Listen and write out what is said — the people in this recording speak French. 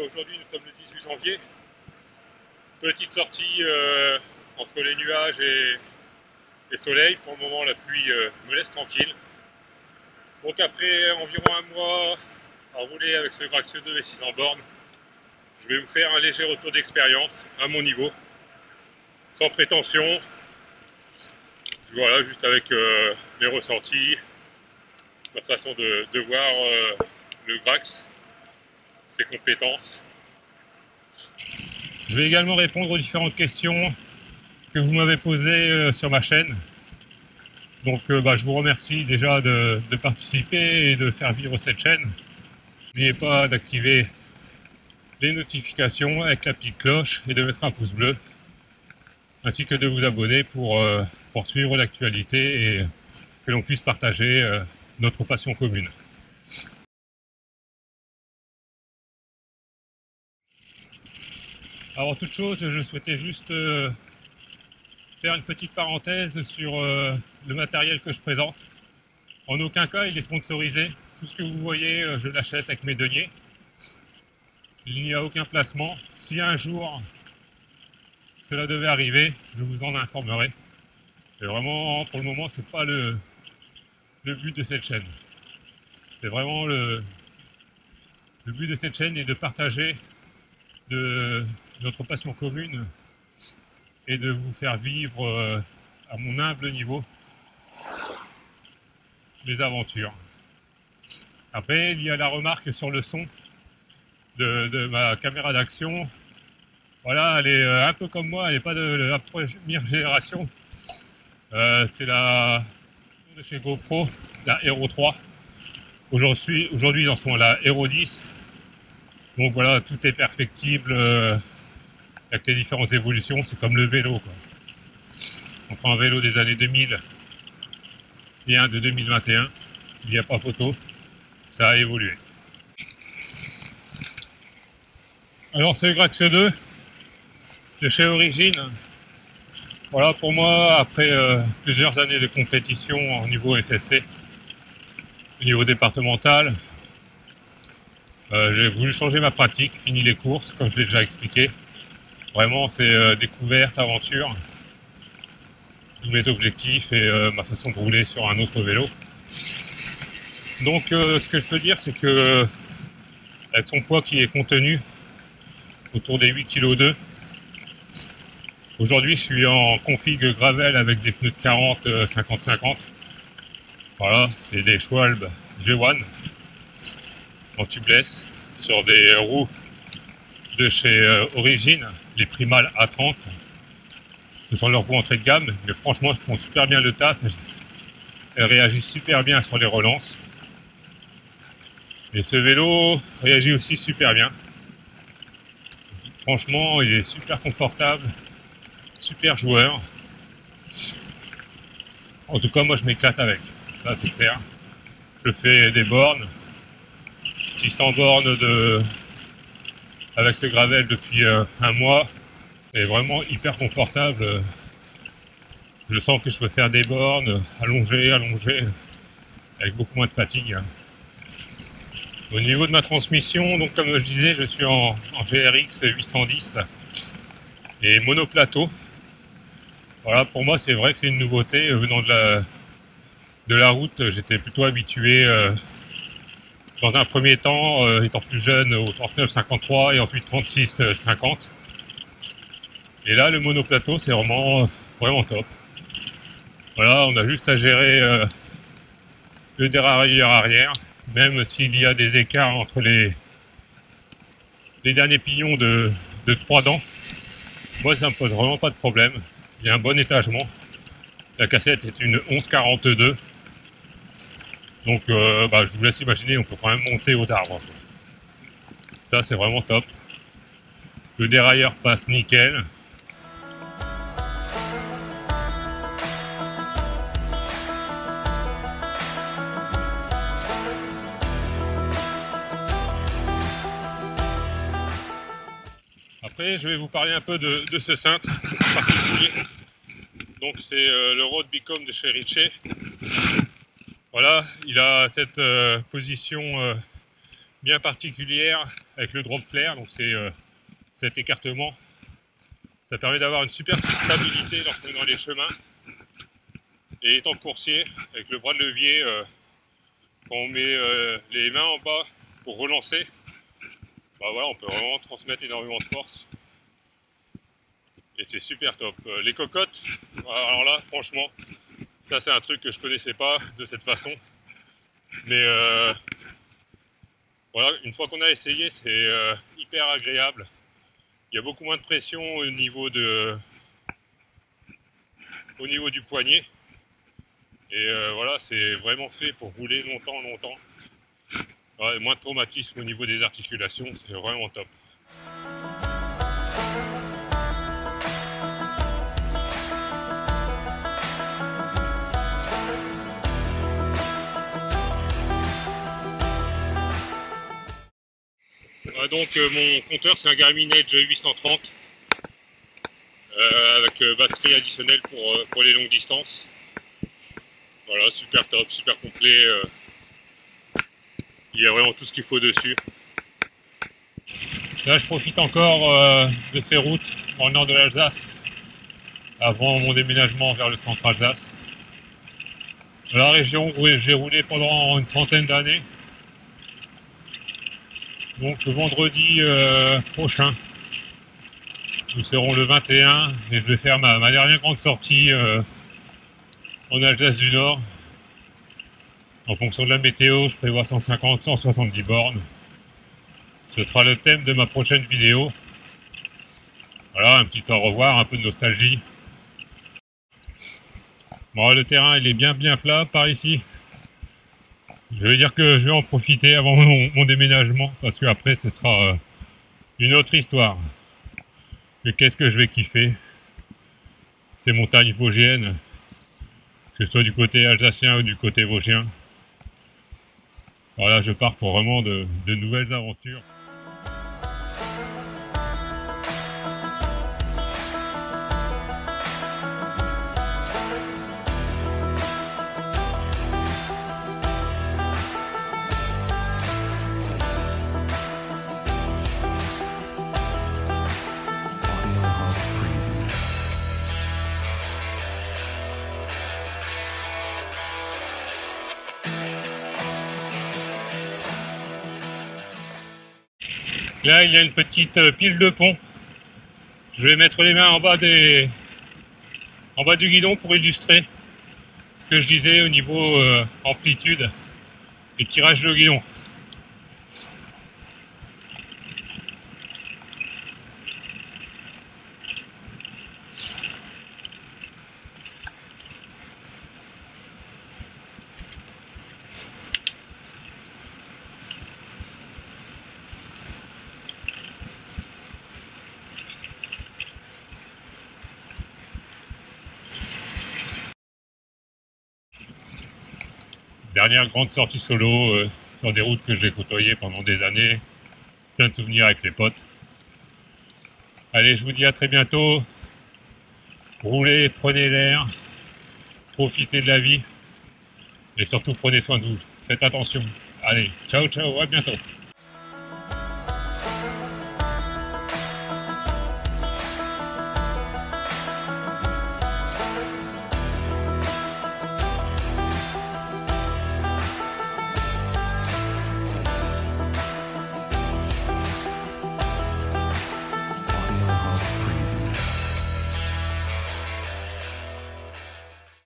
aujourd'hui nous sommes le 18 janvier. Petite sortie entre les nuages et soleil. Pour le moment la pluie me laisse tranquille. Donc après environ un mois à rouler avec ce Graxio 2 et 600 bornes, je vais vous faire un léger retour d'expérience à mon niveau, sans prétention. Voilà, juste avec mes ressentis, ma façon de voir le Grax, ses compétences. Je vais également répondre aux différentes questions que vous m'avez posées sur ma chaîne. Donc je vous remercie déjà de participer et de faire vivre cette chaîne. N'oubliez pas d'activer les notifications avec la petite cloche et de mettre un pouce bleu, ainsi que de vous abonner pour suivre l'actualité et que l'on puisse partager notre passion commune. Avant toute chose, je souhaitais juste faire une petite parenthèse sur le matériel que je présente. En aucun cas il est sponsorisé. Tout ce que vous voyez, je l'achète avec mes deniers. Il n'y a aucun placement. Si un jour cela devait arriver, je vous en informerai. Et vraiment, pour le moment, c'est pas le but de cette chaîne. C'est vraiment le but de cette chaîne est de partager de notre passion commune et de vous faire vivre à mon humble niveau mes aventures. Après, il y a la remarque sur le son de ma caméra d'action. Voilà, elle est un peu comme moi, elle n'est pas de la première génération. C'est la de chez GoPro, la Hero 3. Aujourd'hui, ils en sont à la Hero 10. Donc voilà, tout est perfectible avec les différentes évolutions. C'est comme le vélo, quoi. On prend un vélo des années 2000 et un de 2021. Il n'y a pas photo. Ça a évolué. Alors, c'est le Graxio 2 de chez Origine. Voilà, pour moi, après plusieurs années de compétition au niveau FSC, au niveau départemental, j'ai voulu changer ma pratique, fini les courses, comme je l'ai déjà expliqué. Vraiment, c'est découverte, aventure, mes objectifs et ma façon de rouler sur un autre vélo. Donc, ce que je peux dire, c'est que avec son poids qui est contenu autour des 8,2 kg, aujourd'hui, je suis en config gravel avec des pneus de 40 50-50. Voilà, c'est des Schwalbe G1 en tubeless sur des roues de chez Origine, les Primal A30. Ce sont leurs roues entrée de gamme, mais franchement, elles font super bien le taf. Elles réagissent super bien sur les relances. Et ce vélo réagit aussi super bien. Franchement, il est super confortable, super joueur. En tout cas, moi, je m'éclate avec. Ça, c'est clair. Je fais des bornes, 600 bornes avec ce gravel depuis un mois. C'est vraiment hyper confortable. Je sens que je peux faire des bornes, allonger, avec beaucoup moins de fatigue. Au niveau de ma transmission, donc comme je disais, je suis en GRX 810 et monoplateau. Voilà, pour moi, c'est vrai que c'est une nouveauté. Venant de la route, j'étais plutôt habitué dans un premier temps, étant plus jeune, au 39-53 et ensuite 36-50. Et là, le monoplateau, c'est vraiment top. Voilà, on a juste à gérer le dérailleur arrière, même s'il y a des écarts entre les derniers pignons de 3 dents. Moi, ça me pose vraiment pas de problème. Il y a un bon étagement. La cassette est une 1142. Donc, je vous laisse imaginer, on peut quand même monter aux arbres. Ça, c'est vraiment top. Le dérailleur passe nickel. Après, je vais vous parler un peu de ce cintre en particulier. Donc, c'est le Road Bicom de chez Ritchey. Voilà, il a cette position bien particulière avec le drop flare, donc c'est cet écartement. Ça permet d'avoir une super stabilité lorsqu'on est dans les chemins. Et étant coursier, avec le bras de levier, quand on met les mains en bas pour relancer, bah voilà, on peut vraiment transmettre énormément de force. Et c'est super top. Les cocottes, alors là, franchement, ça c'est un truc que je connaissais pas de cette façon. Mais voilà, une fois qu'on a essayé, c'est hyper agréable. Il y a beaucoup moins de pression au niveau du poignet. Et voilà, c'est vraiment fait pour rouler longtemps. Ouais, moins de traumatisme au niveau des articulations, c'est vraiment top. Donc mon compteur c'est un Garmin Edge 830 avec batterie additionnelle pour les longues distances. Voilà, super top, super complet. Il y a vraiment tout ce qu'il faut dessus. Là je profite encore de ces routes dans le nord de l'Alsace avant mon déménagement vers le centre Alsace. Dans la région où j'ai roulé pendant une trentaine d'années. Donc vendredi prochain, nous serons le 21 et je vais faire ma dernière grande sortie en Alsace du Nord. En fonction de la météo, je prévois 150-170 bornes. Ce sera le thème de ma prochaine vidéo. Voilà, un petit au revoir, un peu de nostalgie. Bon, le terrain il est bien plat par ici. Je veux dire que je vais en profiter avant mon déménagement parce que après ce sera une autre histoire. Mais qu'est-ce que je vais kiffer ces montagnes vosgiennes, que ce soit du côté alsacien ou du côté vosgien. Voilà, je pars pour vraiment de nouvelles aventures. Là, il y a une petite pile de pont. Je vais mettre les mains en bas du guidon pour illustrer ce que je disais au niveau amplitude et tirage de guidon. Dernière grande sortie solo sur des routes que j'ai côtoyées pendant des années. Plein de souvenirs avec les potes. Allez, je vous dis à très bientôt. Roulez, prenez l'air, profitez de la vie et surtout prenez soin de vous. Faites attention. Allez, ciao, à bientôt.